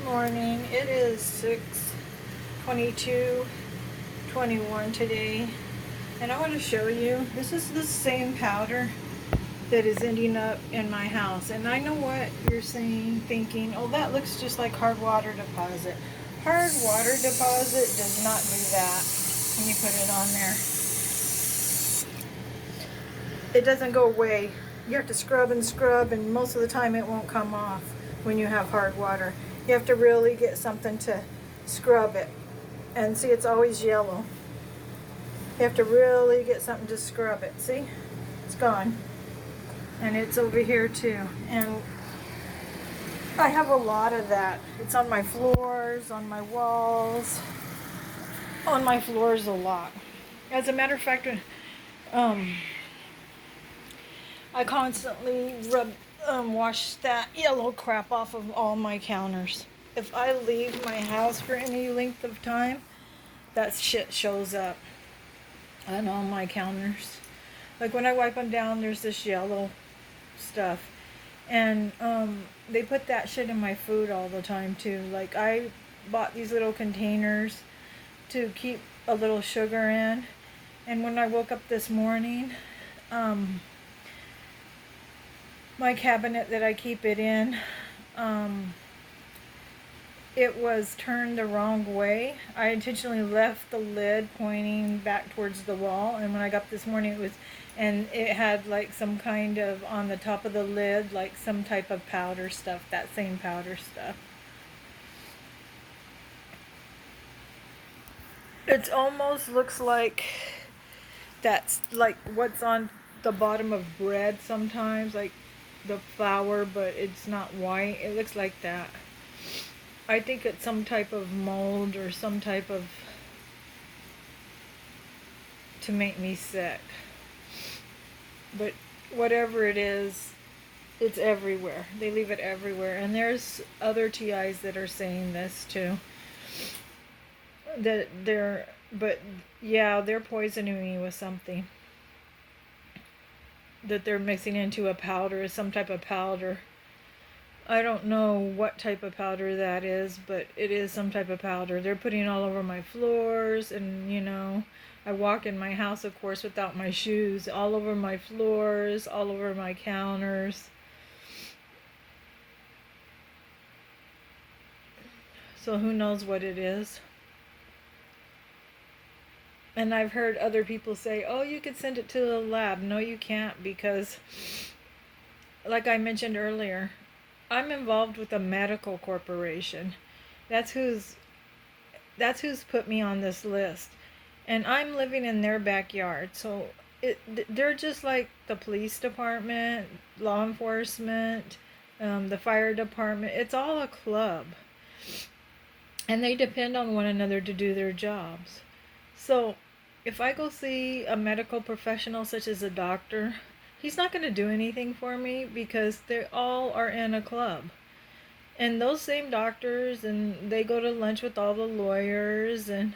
morning. It is 6:22:21 today, and I want to show you. This is the same powder that is ending up in my house, and I know what you're saying, thinking, "Oh, that looks just like hard water deposit." Hard water deposit does not do that. When you put it on there, it doesn't go away. You have to scrub and scrub, and most of the time it won't come off when you have hard water. You have to really get something to scrub it. And see, it's always yellow. You have to really get something to scrub it. See? It's gone. And it's over here too. And I have a lot of that. It's on my floors, on my walls, on my floors a lot. As a matter of fact, I constantly wash that yellow crap off of all my counters. If I leave my house for any length of time, that shit shows up on all my counters. Like when I wipe them down, there's this yellow stuff. And they put that shit in my food all the time too. Like I bought these little containers to keep a little sugar in. And when I woke up this morning, my cabinet that I keep it in, it was turned the wrong way. I intentionally left the lid pointing back towards the wall, and when I got up this morning, it had like some kind of, on the top of the lid, like some type of powder stuff, that same powder stuff. It almost looks like that's like what's on the bottom of bread sometimes, like the flour, but it's not white. It looks like that. I think it's some type of mold or some type of, to make me sick. But whatever it is, it's everywhere. They leave it everywhere. And there's other TIs that are saying this too. That they're poisoning me with something that they're mixing into a powder, some type of powder. I don't know what type of powder that is, but it is some type of powder. They're putting all over my floors, and I walk in my house, of course, without my shoes, all over my floors, all over my counters. So who knows what it is? And I've heard other people say, "Oh, you could send it to the lab." No, you can't, because like I mentioned earlier, I'm involved with a medical corporation. That's who's put me on this list. And I'm living in their backyard. So they're just like the police department, law enforcement, the fire department. It's all a club. And they depend on one another to do their jobs. So if I go see a medical professional such as a doctor, he's not going to do anything for me because they all are in a club. And those same doctors, and they go to lunch with all the lawyers, and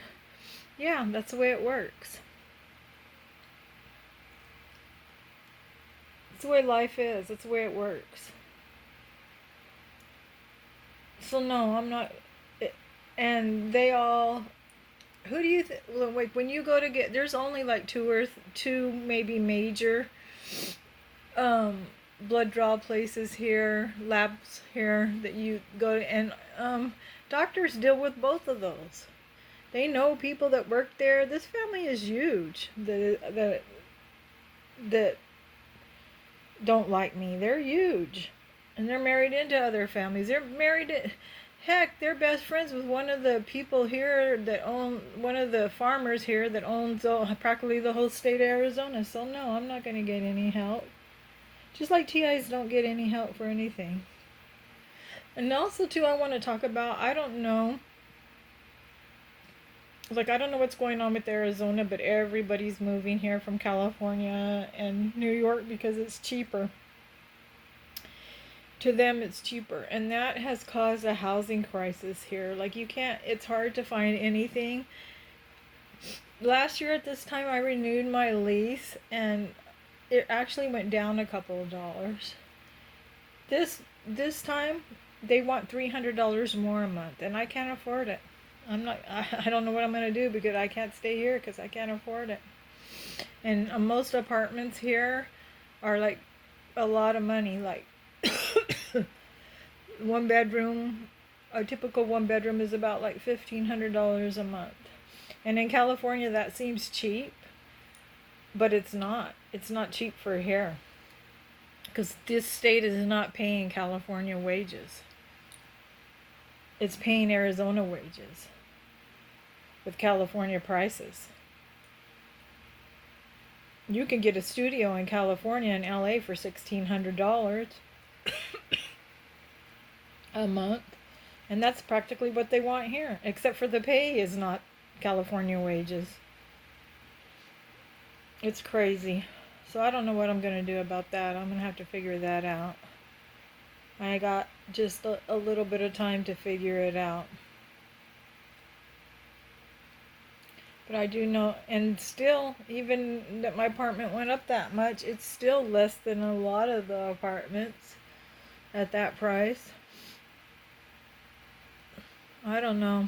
yeah, that's the way it works. It's the way life is. It's the way it works. So no, I'm not. And they all. Who do you like when you go to get? There's only like two maybe major blood draw places here, labs here that you go to, and doctors deal with both of those. They know people that work there. This family is huge. That don't like me. They're huge, and they're married into other families. They're married to. Heck, they're best friends with one of the people here that one of the farmers here that owns practically the whole state of Arizona. So no, I'm not going to get any help. Just like TIs don't get any help for anything. And also too, I want to talk about, I don't know what's going on with Arizona, but everybody's moving here from California and New York because it's cheaper. To them it's cheaper, and that has caused a housing crisis here. Like it's hard to find anything. Last year at this time I renewed my lease, and it actually went down a couple of dollars. This time they want $300 more a month, and I can't afford it. I don't know what I'm going to do because I can't stay here because I can't afford it. And most apartments here are like a lot of money, like one bedroom, a typical one bedroom is about like $1,500 a month. And in California, that seems cheap, but it's not. It's not cheap for here because this state is not paying California wages. It's paying Arizona wages with California prices. You can get a studio in California and LA for $1,600 a month, and that's practically what they want here, except for the pay is not California wages. It's crazy. So I don't know what I'm going to do about that. I'm going to have to figure that out. I got just a little bit of time to figure it out. But I do know, and still, even that my apartment went up that much, it's still less than a lot of the apartments at that price. I don't know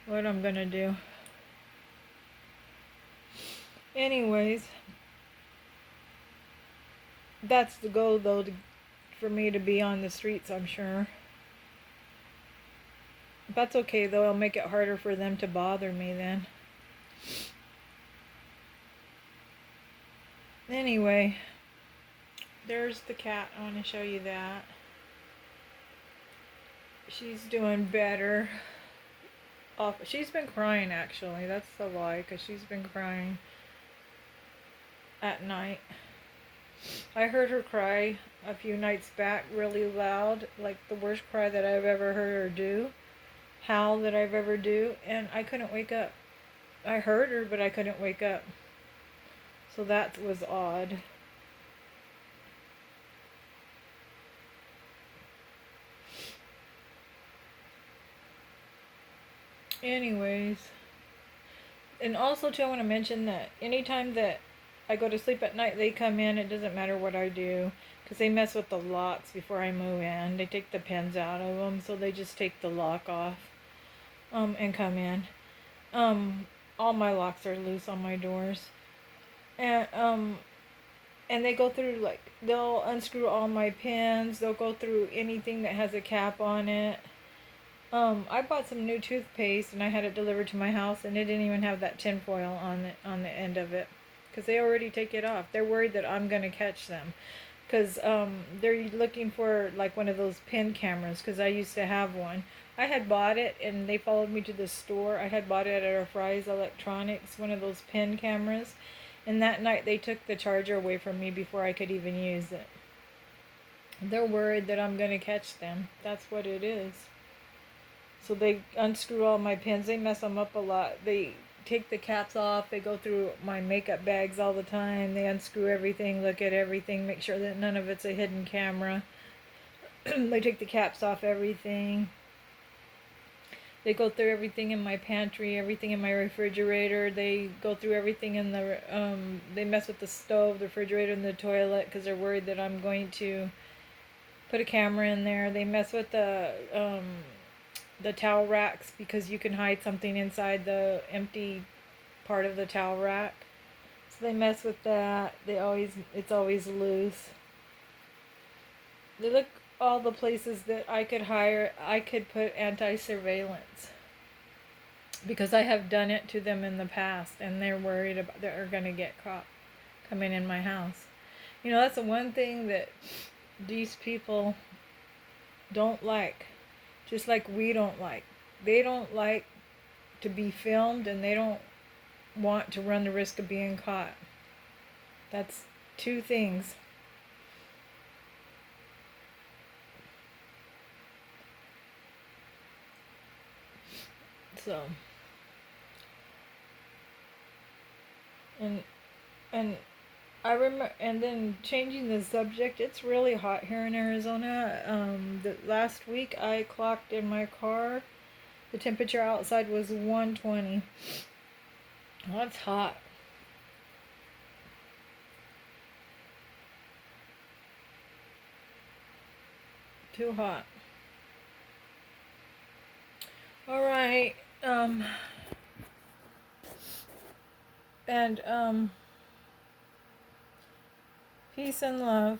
what I'm going to do. Anyways, that's the goal, though, for me to be on the streets, I'm sure. That's okay, though. I'll make it harder for them to bother me then. Anyway, there's the cat. I want to show you that. She's doing better. She's been crying, actually. That's the lie, because she's been crying at night. I heard her cry a few nights back really loud, like the worst cry that I've ever heard her do. Howl that I've ever do, and I couldn't wake up. I heard her, but I couldn't wake up. So that was odd. Anyways, and also too, I want to mention that anytime that I go to sleep at night, they come in. It doesn't matter what I do, because they mess with the locks before I move in. They take the pins out of them, so they just take the lock off. And come in. All my locks are loose on my doors. And they go through, like, they'll unscrew all my pins. They'll go through anything that has a cap on it. I bought some new toothpaste and I had it delivered to my house, and it didn't even have that tin foil on the end of it, because they already take it off. They're worried that I'm gonna catch them, because they're looking for like one of those pin cameras, because I used to have one. I had bought it and they followed me to the store. I had bought it at Fry's Electronics, one of those pin cameras, and that night they took the charger away from me before I could even use it. They're worried that I'm gonna catch them. That's what it is. So they unscrew all my pins. They mess them up a lot. They take the caps off. They go through my makeup bags all the time. They unscrew everything, look at everything, make sure that none of it's a hidden camera. They take the caps off everything. They go through everything in my pantry, everything in my refrigerator. They go through everything in the, they mess with the stove, the refrigerator, and the toilet, because they're worried that I'm going to put a camera in there. They mess with the towel racks, because you can hide something inside the empty part of the towel rack. So they mess with that. It's always loose. They look all the places that I could put anti-surveillance, because I have done it to them in the past, and they're worried about they're going to get caught coming in my house. You know, that's the one thing that these people don't like, just like we don't like. They don't like to be filmed, and they don't want to run the risk of being caught. That's two things. So, and I remember, and then changing the subject, it's really hot here in Arizona. The last week I clocked in my car, the temperature outside was 120. Well, that's hot. Too hot. All right. And peace and love.